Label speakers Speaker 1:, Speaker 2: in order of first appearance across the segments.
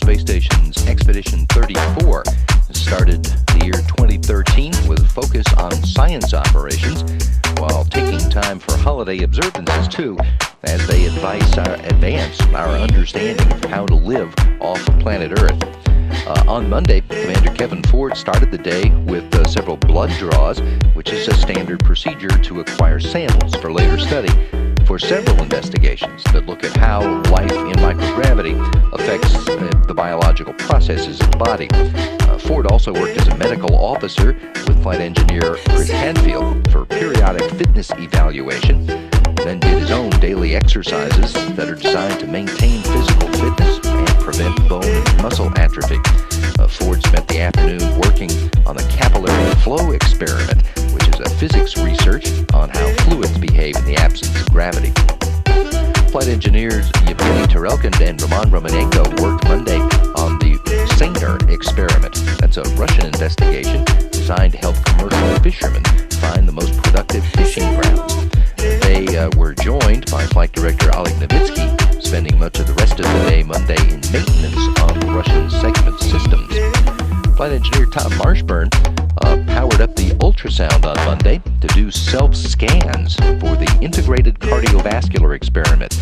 Speaker 1: space station's Expedition 34 started the year 2013 with a focus on science operations, while taking time for holiday observances too, as they advance our understanding of how to live off of planet Earth. On Monday, Commander Kevin Ford started the day with several blood draws, which is a standard procedure to acquire samples for later study for several investigations that look at how life in microgravity affects the biological processes of the body. Ford also worked as a medical officer with flight engineer Chris Hadfield for periodic fitness evaluation, then did his own daily exercises that are designed to maintain physical fitness and prevent bone and muscle atrophy. Ford spent the afternoon working on the capillary flow experiment, which is a physics research on how fluids behave in the absence of gravity. Flight engineers Yevgeny Tarelkin and Roman Romanenko worked Monday on the Saner experiment. That's a Russian investigation designed to help commercial fishermen find the most productive fishing grounds. They were joined by Flight Director Oleg Novitsky, spending much of the rest of the day Monday in maintenance on the Russian segment systems. Flight engineer Tom Marshburn powered up the ultrasound on Monday to do self-scans for the integrated cardiovascular experiment,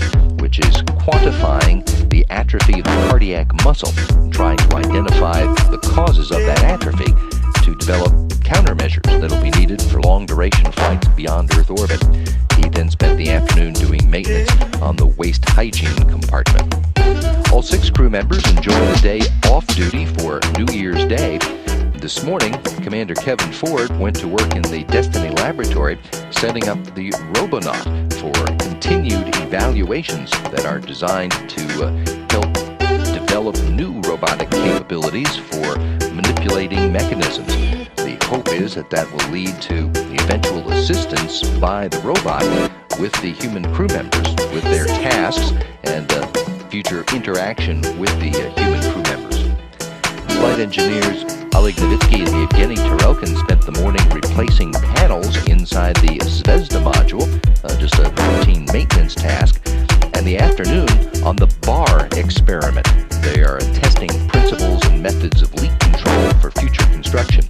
Speaker 1: which is quantifying the atrophy of the cardiac muscle, trying to identify the causes of that atrophy to develop countermeasures that will be needed for long-duration flights beyond Earth orbit. He then spent the afternoon doing maintenance on the waste hygiene compartment. All 6 crew members enjoyed a day off duty for New Year's Day. This morning, Commander Kevin Ford went to work in the Destiny Laboratory, setting up the Robonaut for continued evaluations that are designed to help develop new robotic capabilities for manipulating mechanisms. The hope is that will lead to the eventual assistance by the robot with the human crew members with their tasks and future interaction with the human crew members. Flight engineers Oleg Novitsky and Yevgeny Tarelkin spent the morning replacing panels inside the Zvezda module, just a routine maintenance task, and the afternoon on the bar experiment. They are testing principles and methods of leak control for future construction.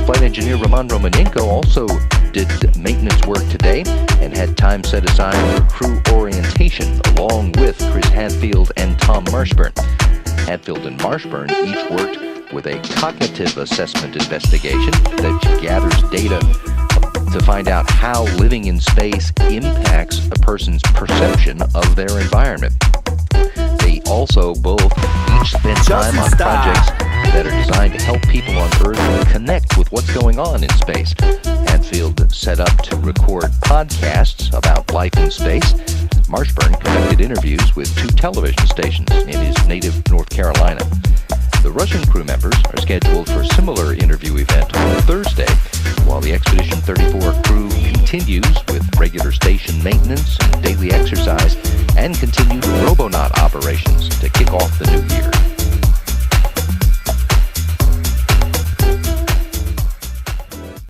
Speaker 1: Flight engineer Roman Romanenko also did maintenance work today and had time set aside for crew orientation along with Chris Hadfield and Tom Marshburn. Hadfield and Marshburn each worked with a cognitive assessment investigation that gathers data to find out how living in space impacts a person's perception of their environment. They also both each spend time on projects that are designed to help people on Earth connect with what's going on in space. Hadfield set up to record podcasts about life in space. Marshburn conducted interviews with 2 television stations in his native North Carolina. The Russian crew members are scheduled for a similar interview event on Thursday, while the Expedition 34 crew continues with regular station maintenance and daily exercise and continued Robonaut operations to kick off the new year.